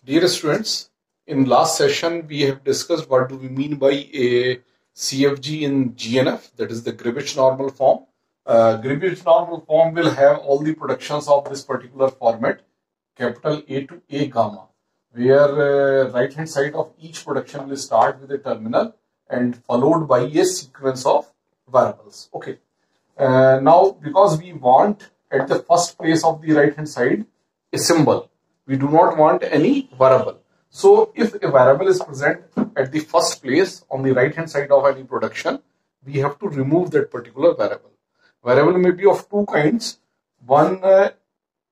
Dear students, in last session we have discussed what do we mean by a CFG in GNF, that is the Gribich normal form. Gribich normal form will have all the productions of this particular format, capital A to A gamma, where right hand side of each production will start with a terminal and followed by a sequence of variables. Okay. Now because we want at the first place of the right hand side a symbol, we do not want any variable. So if a variable is present at the first place on the right hand side of any production, we have to remove that particular variable. Variable may be of two kinds. One, the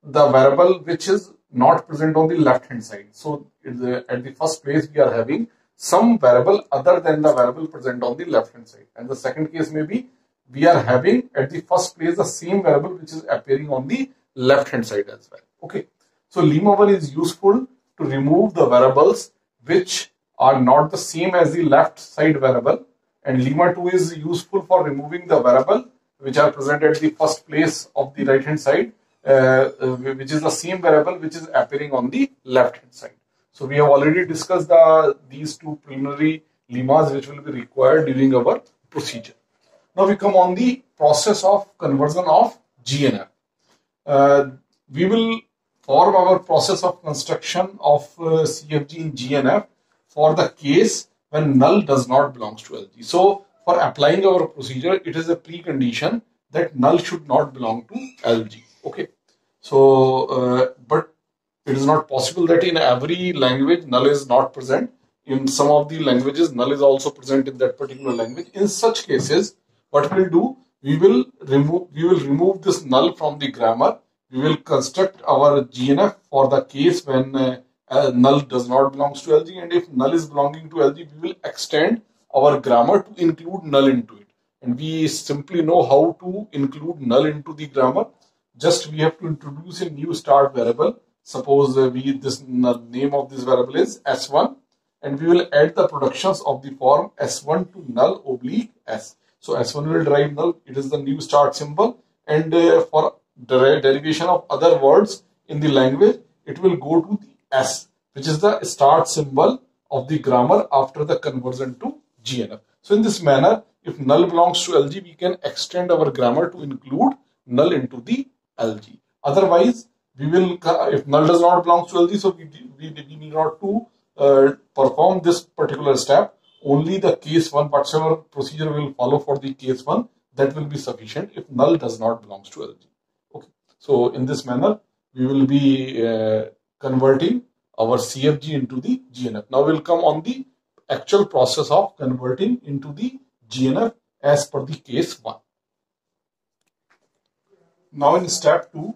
variable which is not present on the left hand side. So at the first place we are having some variable other than the variable present on the left hand side. And the second case may be we are having at the first place the same variable which is appearing on the left hand side as well. Okay. So lemma 1 is useful to remove the variables which are not the same as the left side variable, and lemma 2 is useful for removing the variable which are present at the first place of the right hand side, which is the same variable which is appearing on the left hand side. So we have already discussed these two preliminary lemmas which will be required during our procedure. Now we come on the process of conversion of GNF. We will form our process of construction of CFG in GNF for the case when null does not belong to LG. So for applying our procedure, it is a precondition that null should not belong to LG. Okay. So, but it is not possible that in every language null is not present. In some of the languages, null is also present in that particular language. In such cases, what we will do, we will remove this null from the grammar. We will construct our GNF for the case when null does not belong to LG, and if null is belonging to LG, we will extend our grammar to include null into it. And we simply know how to include null into the grammar. Just we have to introduce a new start variable. Suppose this name of this variable is S1, and we will add the productions of the form S1 to null oblique S. So S1 will derive null. It is the new start symbol, and for derivation of other words in the language, it will go to the S, which is the start symbol of the grammar after the conversion to GNF. So in this manner, if null belongs to LG, we can extend our grammar to include null into the LG. Otherwise, we will, if null does not belong to LG, so we need not to perform this particular step. Only the case 1, whatever procedure will follow for the case 1, that will be sufficient if null does not belong to LG. Okay. So in this manner, we will be converting our CFG into the GNF. Now we'll come on the actual process of converting into the GNF as per the case 1. Now in step 2,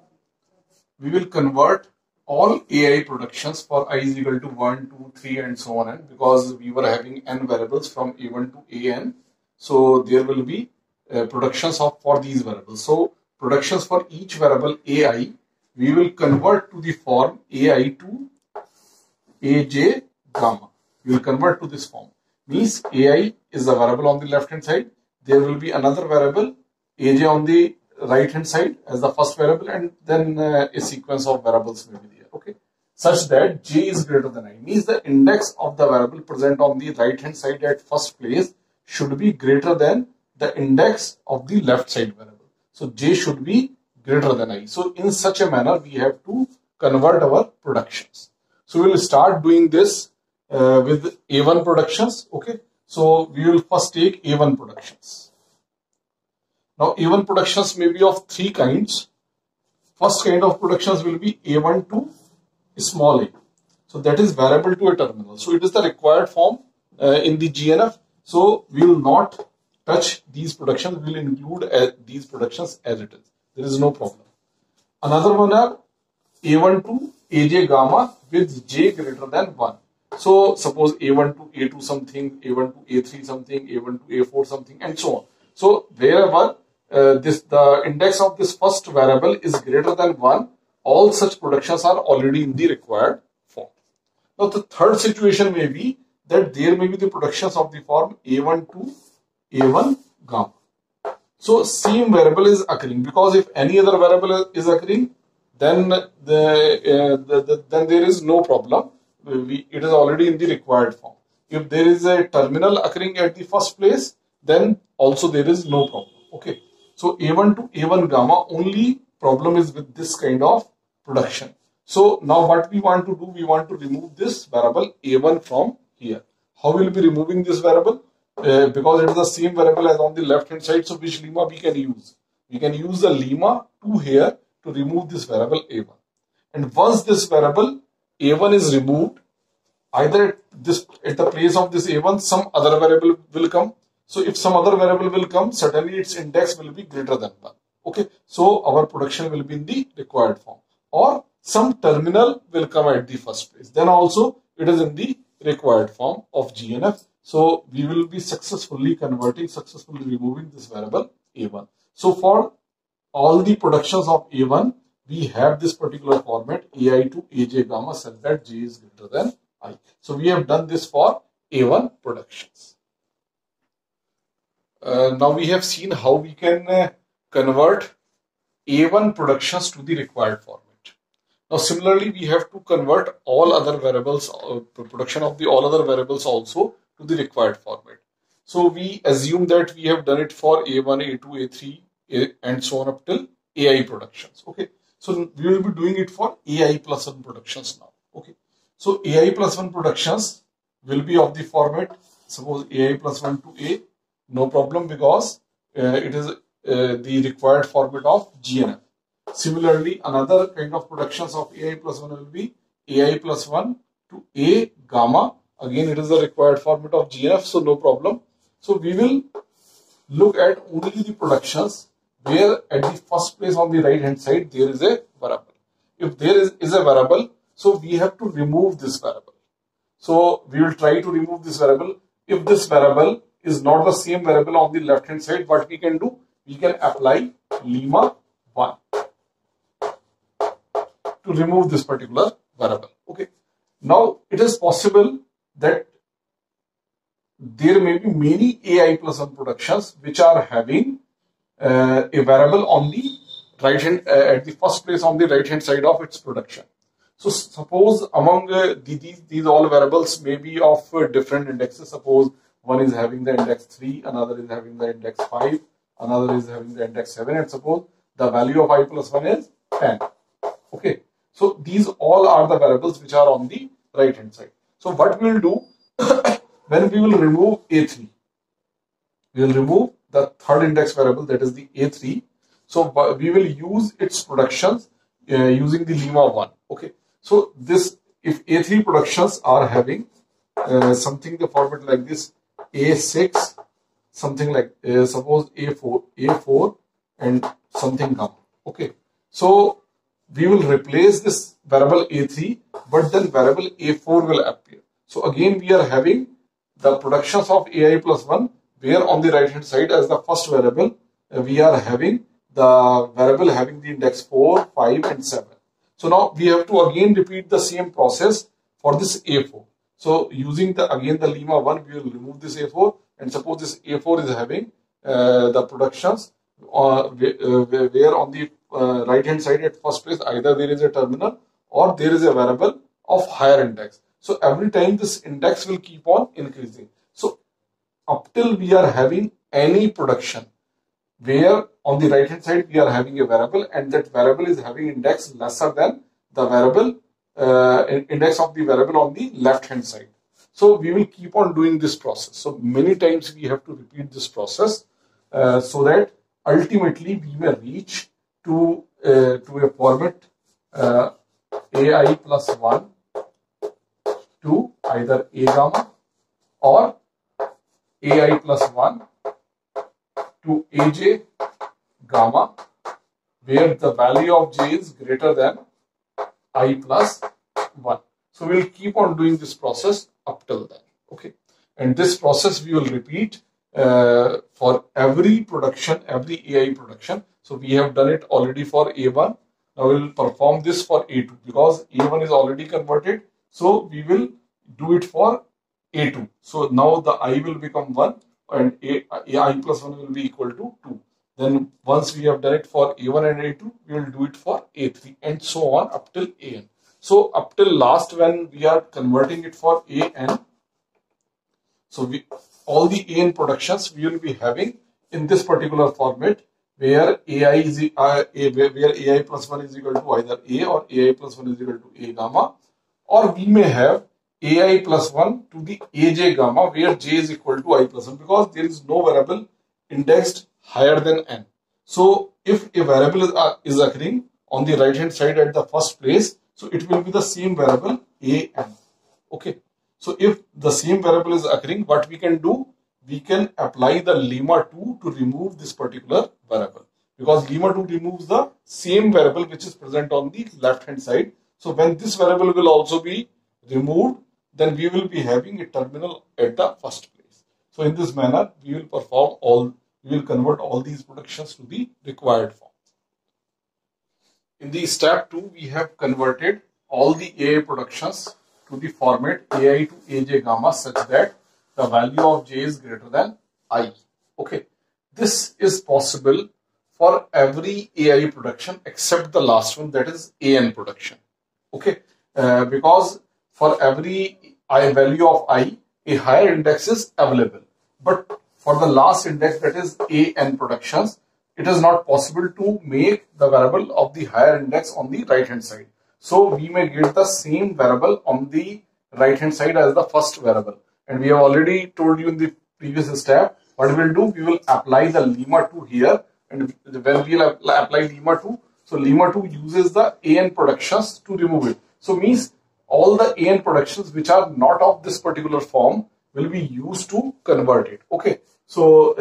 we will convert all AI productions for I is equal to 1, 2, 3 and so on, and because we were having n variables from A1 to AN, so there will be productions for these variables. So productions for each variable AI, we will convert to the form AI to AJ gamma. We will convert to this form. Means AI is the variable on the left hand side. There will be another variable AJ on the right hand side as the first variable, and then a sequence of variables may be there. Okay, such that J is greater than I. Means the index of the variable present on the right hand side at first place should be greater than the index of the left side variable. So J should be greater than I. So in such a manner, we have to convert our productions. So we will start doing this with A1 productions. Okay. So we will first take A1 productions. Now A1 productions may be of three kinds. First kind of productions will be A1 to small a. So that is variable to a terminal. So it is the required form in the GNF. So we will not touch these productions. We will include these productions as it is. There is no problem. Another one are A1 to AJ gamma with J greater than 1. So suppose A1 to A2 something, A1 to A3 something, A1 to A4 something, and so on. So wherever the index of this first variable is greater than 1, all such productions are already in the required form. Now the third situation may be that there may be the productions of the form A1 to A1 gamma. So same variable is occurring, because if any other variable is occurring, then there is no problem. it is already in the required form. If there is a terminal occurring at the first place, then also there is no problem. Okay. So A1 to A1 gamma, only problem is with this kind of production. So now what we want to do, we want to remove this variable A1 from here. How will we be removing this variable? Because it is the same variable as on the left hand side, so which lemma we can use? We can use the lemma 2 here to remove this variable A1. And once this variable A1 is removed, either at the place of this A1, some other variable will come. So if some other variable will come, certainly its index will be greater than 1. Okay, so our production will be in the required form. Or some terminal will come at the first place. Then also it is in the required form of GNF. So we will be successfully removing this variable A1. So for all the productions of A1, we have this particular format AI to AJ gamma such that J is greater than I. So we have done this for A1 productions. Now we have seen how we can convert A1 productions to the required format. Now similarly, we have to convert all other variables, production of the all other variables also to the required format. So we assume that we have done it for A1, A2, A3 and so on up till AI productions. Okay. So we will be doing it for AI plus 1 productions now. Okay. So AI plus 1 productions will be of the format, suppose AI plus 1 to A, no problem, because it is the required format of GNF. Similarly, another kind of productions of AI plus 1 will be AI plus 1 to A gamma. Again, it is the required format of GNF, so no problem. So we will look at only the productions where at the first place on the right hand side there is a variable. If there is a variable, so we have to remove this variable. So we will try to remove this variable. If this variable is not the same variable on the left hand side, what we can do? We can apply lemma 1 to remove this particular variable. Okay. Now it is possible that there may be many AI plus 1 productions which are having a variable on the right hand at the first place on the right hand side of its production. So suppose among these all variables may be of different indexes. Suppose one is having the index 3, another is having the index 5, another is having the index 7, and suppose the value of I plus 1 is 10. Okay. So these all are the variables which are on the right hand side. So what we will do when we will remove A3, we will remove the third index variable, that is the A3. So we will use its productions using the lemma 1. Okay. So this, if A3 productions are having something the format like this, A6, something like suppose A4 and something gamma. Okay. So we will replace this variable A3, but then variable A4 will appear. So again we are having the productions of AI plus 1, where on the right hand side as the first variable we are having the variable having the index 4, 5 and 7. So now we have to again repeat the same process for this A4. So using again the lemma 1, we will remove this A4, and suppose this A4 is having the productions where on the right hand side at first place either there is a terminal or there is a variable of higher index. So every time this index will keep on increasing. So up till we are having any production where on the right hand side we are having a variable and that variable is having index lesser than the variable index of the variable on the left hand side. So we will keep on doing this process. So many times we have to repeat this process so that ultimately we may reach to a format AI plus 1 to either A gamma or AI plus 1 to AJ gamma, where the value of J is greater than I plus 1. So we will keep on doing this process up till then. Okay. And this process we will repeat for every production, every AI production. So we have done it already for A1. Now we will perform this for A2 because A1 is already converted. So we will do it for A2. So now the I will become 1 and I plus 1 will be equal to 2. Then once we have done it for A1 and A2, we will do it for A3 and so on up till AN. So up till last, when we are converting it for AN, so all the AN productions we will be having in this particular format, where AI is where AI plus 1 is equal to either A, or AI plus 1 is equal to A gamma, or we may have AI plus 1 to the AJ gamma, where J is equal to I plus 1, because there is no variable indexed higher than N. So if a variable is occurring on the right hand side at the first place, so it will be the same variable AN. Okay. So if the same variable is occurring, what we can do? We can apply the lemma 2 to remove this particular variable, because lemma 2 removes the same variable which is present on the left hand side. So when this variable will also be removed, then we will be having a terminal at the first place. So in this manner, we will convert all these productions to the required form. In the step 2, we have converted all the AI productions to the format AI to AJ gamma, such that the value of J is greater than I. Okay. This is possible for every AI production except the last one, that is AN production. Okay. Because for every value of I, a higher index is available. But for the last index, that is AN productions, it is not possible to make the variable of the higher index on the right hand side. So we may get the same variable on the right hand side as the first variable. And we have already told you in the previous step, what we will do, we will apply the lemma 2 here. And when we will apply lemma 2, so lemma 2 uses the AN productions to remove it. So means all the AN productions which are not of this particular form will be used to convert it. Okay. So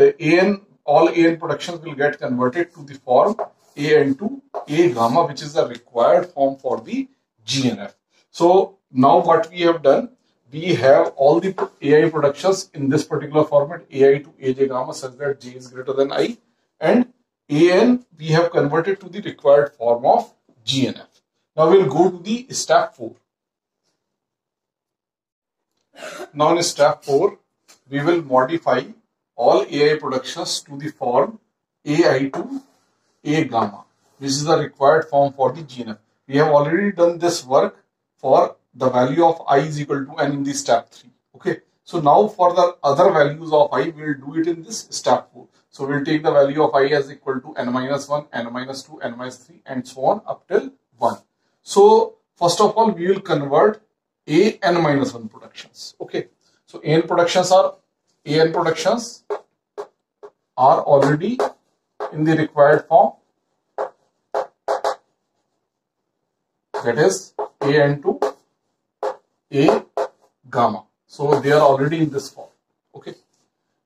all AN productions will get converted to the form AN to A gamma, which is the required form for the GNF. So now what we have done, we have all the AI productions in this particular format, AI to AJ gamma, such that J is greater than I, and AN we have converted to the required form of GNF. Now we will go to the step 4. Now in step 4, we will modify all AI productions to the form AI to A gamma, which is the required form for the GNF. We have already done this work for the value of I is equal to N in the step 3. Okay. So now for the other values of I, we will do it in this step 4. So we will take the value of I as equal to N minus 1, N minus 2, N minus 3, and so on up till 1. So first of all, we will convert AN minus 1 productions. Okay. So AN productions are already in the required form, that is AN to A gamma. So they are already in this form. Okay.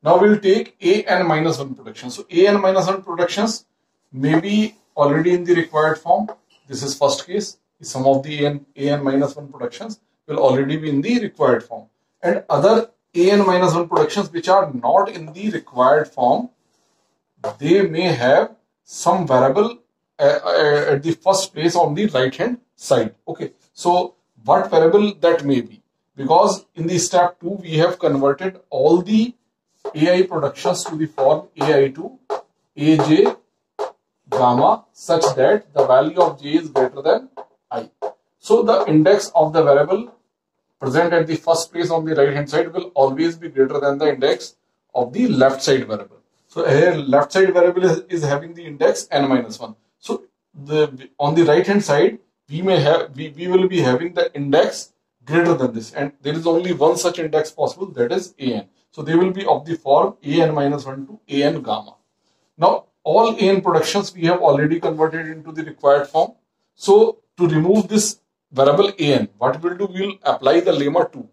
Now we will take AN minus 1 productions. So AN minus 1 productions may be already in the required form. This is first case. Some of the AN minus 1 productions will already be in the required form. And other AN minus 1 productions which are not in the required form, they may have some variable at the first place on the right hand side. Okay. So what variable that may be? Because in the step 2, we have converted all the AI productions to the form AI to AJ gamma, such that the value of J is greater than I. So the index of the variable present at the first place on the right hand side will always be greater than the index of the left side variable. So here left side variable is having the index N minus 1. So on the right hand side, we will be having the index greater than this, and there is only one such index possible, that is AN. So they will be of the form AN minus 1 to AN gamma. Now all AN productions we have already converted into the required form. So to remove this variable AN, what we'll do, we'll apply the lemma 2.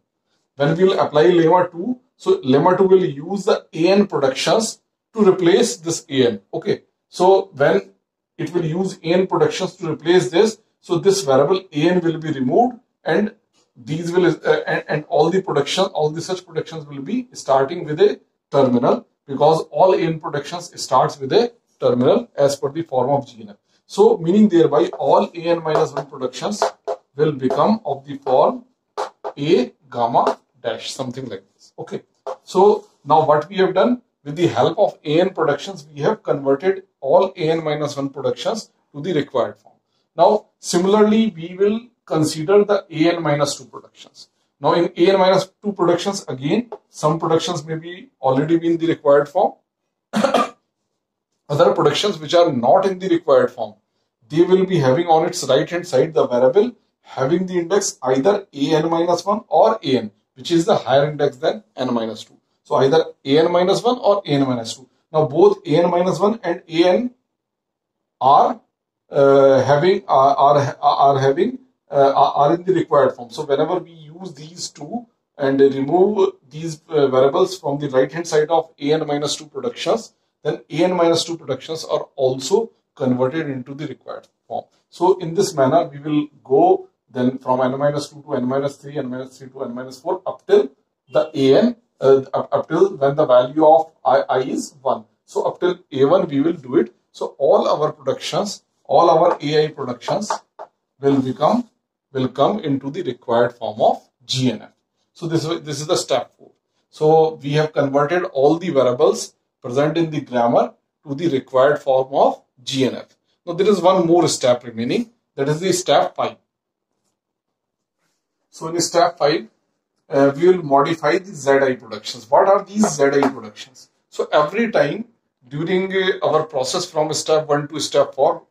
When we will apply lemma 2, so lemma 2 will use the AN productions to replace this AN. Okay. So when it will use AN productions to replace this, so this variable AN will be removed, and these will and all the such productions will be starting with a terminal, because all AN productions starts with a terminal as per the form of GNF. So meaning thereby all AN minus 1 productions will become of the form A gamma dash, something like this. Okay. So now what we have done, with the help of AN productions, we have converted all AN minus 1 productions to the required form. Now similarly, we will consider the AN minus 2 productions. Now in AN minus 2 productions, again, some productions may be already be in the required form. Other productions which are not in the required form, they will be having on its right hand side the variable having the index either AN minus 1 or AN, which is the higher index than N minus 2. So either AN minus 1 or AN minus 2. Now both AN minus 1 and AN are in the required form. So whenever we use these two and remove these variables from the right hand side of AN minus 2 productions, then AN minus 2 productions are also converted into the required form. So in this manner, we will go then from N minus 2 to N minus 3, N minus 3 to N minus 4 up till the AN, up till when the value of I is 1. So up till A1 we will do it. So all our productions, all our AI productions will come into the required form of GNF. So this is the step 4. So we have converted all the variables present in the grammar to the required form of GNF. Now there is one more step remaining, that is the step 5. So in step 5, we will modify the ZI productions. What are these ZI productions? So every time during our process from step 1 to step 4,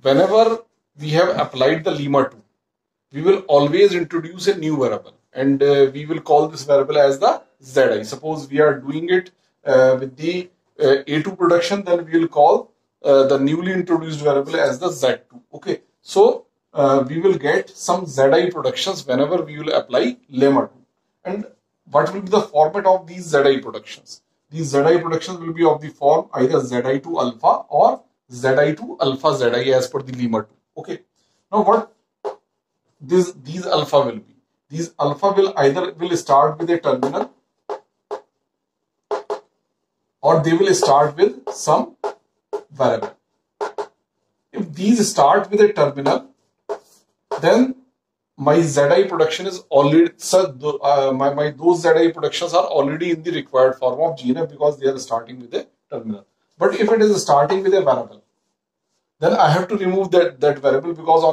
whenever we have applied the lemma 2, we will always introduce a new variable, and we will call this variable as the ZI. Suppose we are doing it with the A2 production, then we will call the newly introduced variable as the Z2. Okay, so we will get some ZI productions whenever we will apply lemma 2. And what will be the format of these ZI productions? These ZI productions will be of the form either ZI2 alpha or ZI2 alpha ZI as per the lemma 2. Okay, now what these alpha will be? These alpha will start with a terminal, or they will start with some variable. If these start with a terminal, then my ZI production is already, those ZI productions are already in the required form of GNF because they are starting with a terminal. But if it is starting with a variable, then I have to remove that variable, because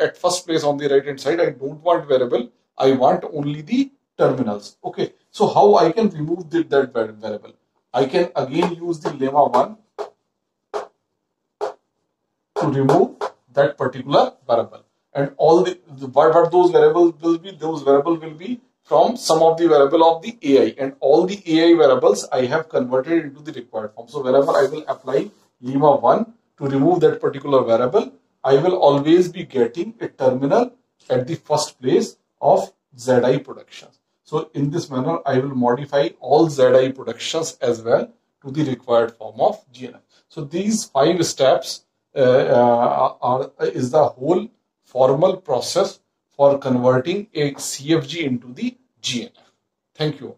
at first place on the right hand side, I don't want variable, I want only the terminals. Okay, so how I can remove that variable? I can again use the lemma 1 to remove that particular variable. And all what those variables will be? Those variables will be from some of the variable of the AI, and all the AI variables I have converted into the required form. So whenever I will apply lemma 1 to remove that particular variable, I will always be getting a terminal at the first place of ZI productions. So in this manner, I will modify all ZI productions as well to the required form of GNF. So these 5 steps is the whole formal process for converting a CFG into the GNF. Thank you.